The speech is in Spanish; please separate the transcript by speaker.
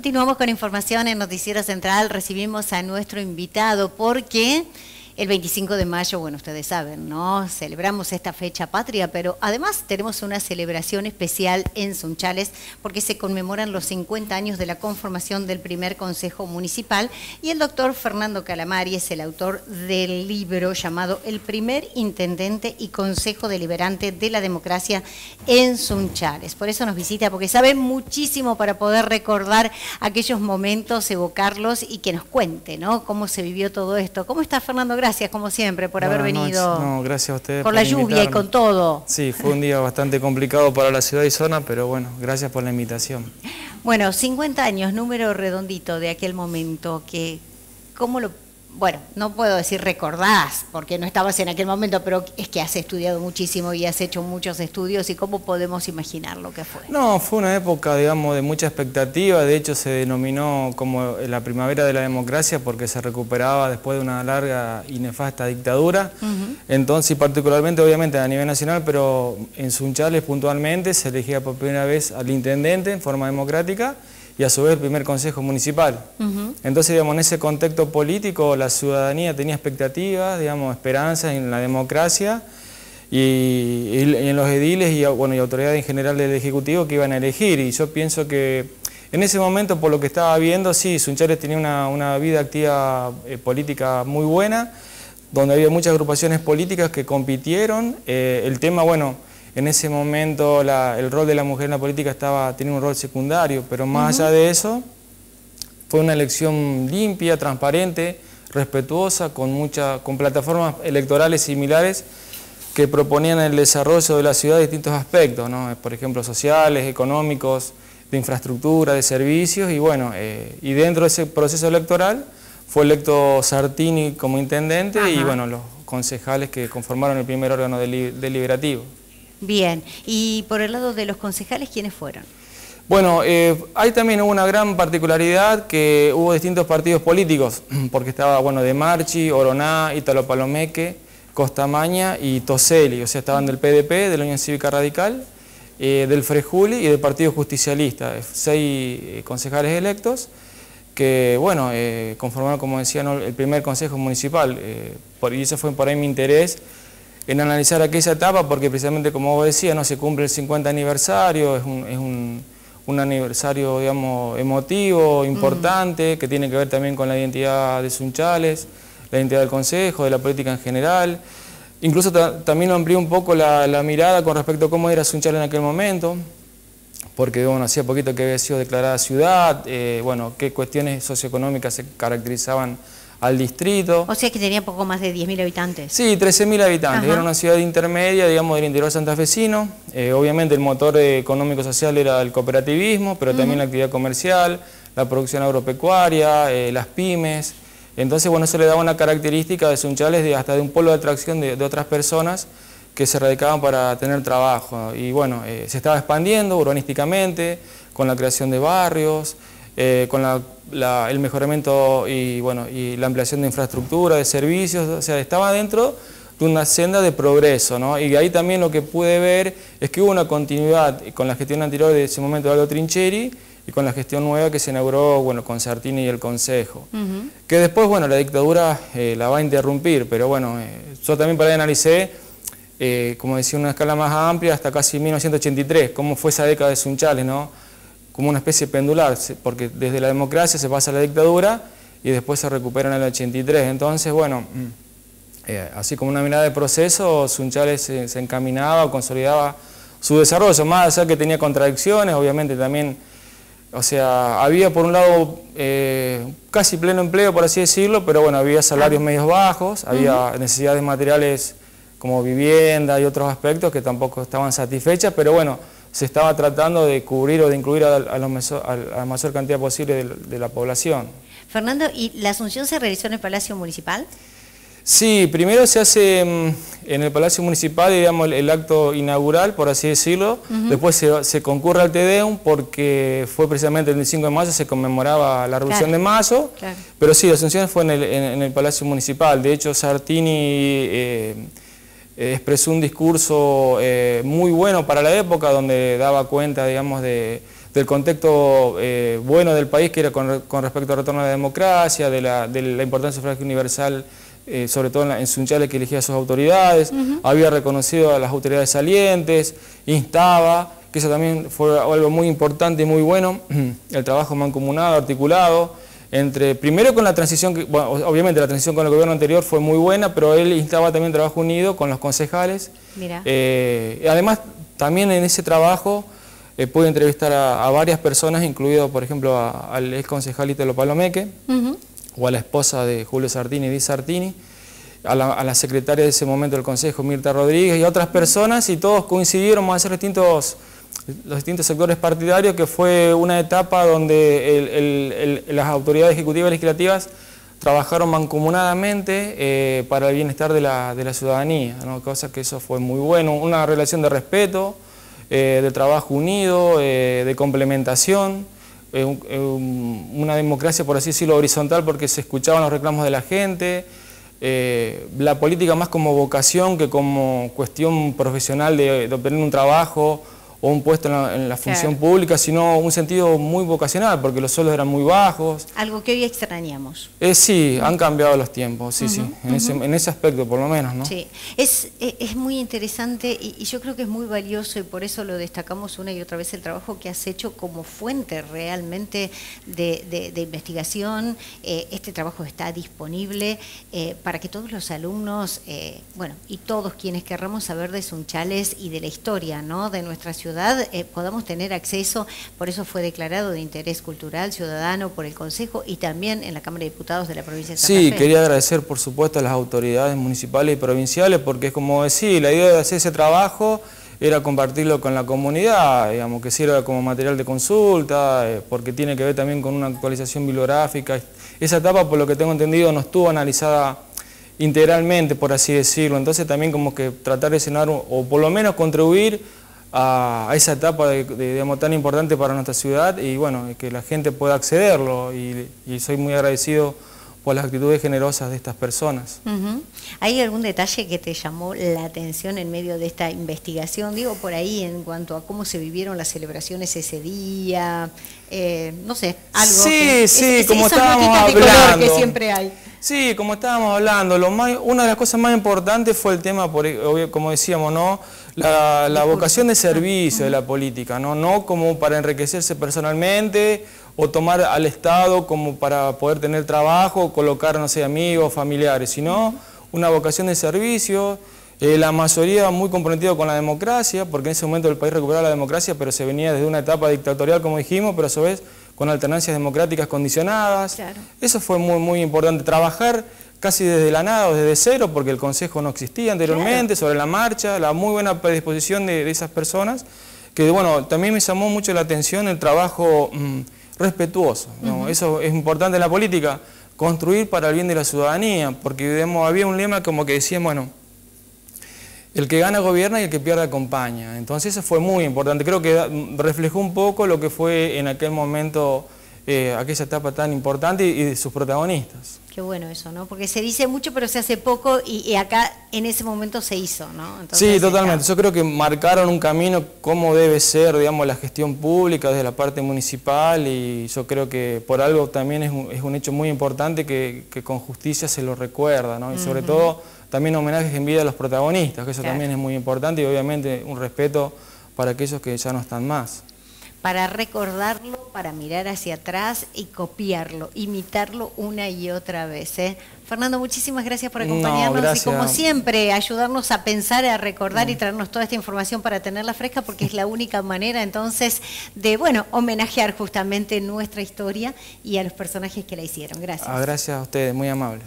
Speaker 1: Continuamos con información en Noticiero Central. Recibimos a nuestro invitado porque el 25 de mayo, bueno, ustedes saben, ¿no? Celebramos esta fecha patria, pero además tenemos una celebración especial en Sunchales porque se conmemoran los 50 años de la conformación del primer Consejo Municipal y el doctor Fernando Calamari es el autor del libro llamado El primer Intendente y Consejo Deliberante de la Democracia en Sunchales. Por eso nos visita, porque sabe muchísimo para poder recordar aquellos momentos, evocarlos y que nos cuente, ¿no? Cómo se vivió todo esto. ¿Cómo está, Fernando? Gracias, como siempre, por haber venido.
Speaker 2: No, gracias a ustedes
Speaker 1: por la lluvia y con todo.
Speaker 2: Sí, fue un día bastante complicado para la ciudad y zona, pero bueno, gracias por la invitación.
Speaker 1: Bueno, 50 años, número redondito de aquel momento, que ¿cómo lo...? Bueno, no puedo decir recordás, porque no estabas en aquel momento, pero es que has estudiado muchísimo y has hecho muchos estudios, y ¿cómo podemos imaginar lo que fue?
Speaker 2: No, fue una época, digamos, de mucha expectativa. De hecho, se denominó como la primavera de la democracia porque se recuperaba después de una larga y nefasta dictadura. Entonces, y particularmente, obviamente, a nivel nacional, pero en Sunchales puntualmente se elegía por primera vez al intendente en forma democrática y a su vez el primer consejo municipal. Entonces, digamos, en ese contexto político la ciudadanía tenía expectativas, digamos, esperanzas en la democracia y en los ediles y, bueno, y autoridades en general del Ejecutivo que iban a elegir. Y yo pienso que en ese momento, por lo que estaba viendo, sí, Sunchales tenía una vida activa política muy buena, donde había muchas agrupaciones políticas que compitieron. El tema, bueno, en ese momento el rol de la mujer en la política tenía un rol secundario, pero más allá de eso, fue una elección limpia, transparente, respetuosa, con plataformas electorales similares que proponían el desarrollo de la ciudad de distintos aspectos, ¿no? Por ejemplo, sociales, económicos, de infraestructura, de servicios, y bueno, y dentro de ese proceso electoral fue electo Sartini como intendente y bueno, los concejales que conformaron el primer órgano deliberativo.
Speaker 1: Bien, y por el lado de los concejales, ¿quiénes fueron?
Speaker 2: Bueno, ahí también hubo una gran particularidad que hubo distintos partidos políticos, porque estaba, bueno, De Marchi, Oroná, Ítalo Palomeque, Costamaña y Toselli, o sea, estaban del PDP, de la Unión Cívica Radical, del Frejuli y del Partido Justicialista, 6 concejales electos que, bueno, conformaron, como decía, ¿no?, el primer consejo municipal, y ese fue por ahí mi interés en analizar aquella etapa, porque precisamente, como vos decías, no se cumple el 50 aniversario, es un aniversario, digamos, emotivo, importante, que tiene que ver también con la identidad de Sunchales, la identidad del Consejo, de la política en general. Incluso también amplió un poco la mirada con respecto a cómo era Sunchales en aquel momento, porque, bueno, hacía poquito que había sido declarada ciudad, bueno, qué cuestiones socioeconómicas se caracterizaban al distrito.
Speaker 1: O sea que tenía poco más de 10.000 habitantes.
Speaker 2: Sí, 13.000 habitantes. Era una ciudad intermedia, digamos, del interior santafesino. Obviamente el motor económico-social era el cooperativismo, pero también la actividad comercial, la producción agropecuaria, las pymes. Entonces, bueno, eso le daba una característica de Sunchales hasta de un polo de atracción de otras personas que se radicaban para tener trabajo. Y bueno, se estaba expandiendo urbanísticamente, con la creación de barrios, con el mejoramiento y, bueno, y la ampliación de infraestructura, de servicios, o sea, estaba dentro de una senda de progreso, ¿no? Y ahí también lo que pude ver es que hubo una continuidad con la gestión anterior de ese momento de Aldo Trincheri y con la gestión nueva que se inauguró, bueno, con Sartini y el Consejo. Que después, bueno, la dictadura la va a interrumpir, pero bueno, yo también por ahí analicé, como decía, una escala más amplia hasta casi 1983, cómo fue esa década de Sunchales, ¿no? Como una especie pendular, porque desde la democracia se pasa a la dictadura y después se recupera en el 83. Entonces, bueno, así como una mirada de proceso, Sunchales se encaminaba o consolidaba su desarrollo, más allá que tenía contradicciones, obviamente también, o sea, había por un lado casi pleno empleo, por así decirlo, pero bueno, había salarios medios bajos, había necesidades materiales como vivienda y otros aspectos que tampoco estaban satisfechas, pero bueno, se estaba tratando de cubrir o de incluir a la mayor cantidad posible de la población.
Speaker 1: Fernando, ¿y la asunción se realizó en el Palacio Municipal?
Speaker 2: Sí, primero se hace en el Palacio Municipal, digamos, el acto inaugural, por así decirlo. Después se concurre al Te Deum porque fue precisamente el 5 de mayo, se conmemoraba la Revolución de Mayo. Pero sí, la asunción fue en el Palacio Municipal. De hecho, Sartini expresó un discurso muy bueno para la época, donde daba cuenta, digamos, de del contexto bueno del país, que era con respecto al retorno a la democracia, de la importancia del sufragio universal, sobre todo en Sunchales, que elegía a sus autoridades, había reconocido a las autoridades salientes, instaba, que eso también fue algo muy importante y muy bueno, el trabajo mancomunado, articulado, primero con la transición, bueno, obviamente la transición con el gobierno anterior fue muy buena, pero él instaba también trabajo unido con los concejales. Mira. Además, también en ese trabajo pude entrevistar a varias personas, incluido, por ejemplo, al ex concejal Italo Palomeque, o a la esposa de Julio Sartini, Di Sartini, a la secretaria de ese momento del Consejo, Mirta Rodríguez, y a otras personas, y todos coincidieron, vamos a hacer los distintos sectores partidarios, que fue una etapa donde las autoridades ejecutivas y legislativas trabajaron mancomunadamente para el bienestar de la ciudadanía, ¿no? Cosa que eso fue muy bueno, una relación de respeto, de trabajo unido, de complementación, una democracia, por así decirlo, horizontal, porque se escuchaban los reclamos de la gente, la política más como vocación que como cuestión profesional de obtener un trabajo o un puesto en la función pública, sino un sentido muy vocacional, porque los sueldos eran muy bajos.
Speaker 1: Algo que hoy extrañamos.
Speaker 2: Sí, han cambiado los tiempos, sí, en ese aspecto por lo menos, ¿no? Sí,
Speaker 1: es muy interesante y yo creo que es muy valioso, y por eso lo destacamos una y otra vez, el trabajo que has hecho como fuente realmente de investigación. Este trabajo está disponible para que todos los alumnos, bueno, y todos quienes querramos saber de Sunchales y de la historia, ¿no?, de nuestra ciudad, podamos tener acceso. Por eso fue declarado de interés cultural ciudadano por el Consejo y también en la Cámara de Diputados de la provincia de Santa Fe.
Speaker 2: Sí, quería agradecer por supuesto a las autoridades municipales y provinciales, porque es como decir, la idea de hacer ese trabajo era compartirlo con la comunidad, digamos, que sirva como material de consulta, porque tiene que ver también con una actualización bibliográfica. Esa etapa, por lo que tengo entendido, no estuvo analizada integralmente, por así decirlo, entonces también como que tratar de llenar o por lo menos contribuir a esa etapa digamos, tan importante para nuestra ciudad, y bueno, que la gente pueda accederlo, y soy muy agradecido por las actitudes generosas de estas personas.
Speaker 1: ¿Hay algún detalle que te llamó la atención en medio de esta investigación? Digo, por ahí, en cuanto a cómo se vivieron las celebraciones ese día, no sé, algo.
Speaker 2: Sí, como estábamos hablando.
Speaker 1: Que siempre hay.
Speaker 2: Sí, como estábamos hablando, una de las cosas más importantes fue el tema, como decíamos, ¿no?, la vocación de servicio de la política, no como para enriquecerse personalmente o tomar al Estado como para poder tener trabajo o colocar, no sé, amigos, familiares, sino una vocación de servicio, la mayoría muy comprometida con la democracia, porque en ese momento el país recuperaba la democracia, pero se venía desde una etapa dictatorial, como dijimos, pero a su vez con alternancias democráticas condicionadas. Claro. Eso fue muy, muy importante, trabajar casi desde la nada o desde cero, porque el Consejo no existía anteriormente, sobre la marcha, la muy buena predisposición de esas personas, que bueno, también me llamó mucho la atención el trabajo respetuoso, ¿no? Eso es importante en la política, construir para el bien de la ciudadanía, porque digamos, había un lema como que decían, bueno, el que gana gobierna y el que pierde acompaña. Entonces eso fue muy importante, creo que reflejó un poco lo que fue en aquel momento aquella etapa tan importante y de sus protagonistas.
Speaker 1: Qué bueno eso, ¿no? Porque se dice mucho pero se hace poco, y acá en ese momento se hizo, ¿no? Entonces,
Speaker 2: sí, totalmente. Yo creo que marcaron un camino cómo debe ser, digamos, la gestión pública desde la parte municipal, y yo creo que por algo también es un hecho muy importante que con justicia se lo recuerda, ¿no? Y sobre todo también homenajes en vida a los protagonistas, que eso también es muy importante, y obviamente un respeto para aquellos que ya no están más.
Speaker 1: Para recordarlo, para mirar hacia atrás y copiarlo, imitarlo una y otra vez, ¿eh? Fernando, muchísimas gracias por acompañarnos y como siempre ayudarnos a pensar, a recordar y traernos toda esta información para tenerla fresca, porque es la única manera entonces de, bueno, homenajear justamente nuestra historia y a los personajes que la hicieron. Gracias.
Speaker 2: Gracias a ustedes, muy amables.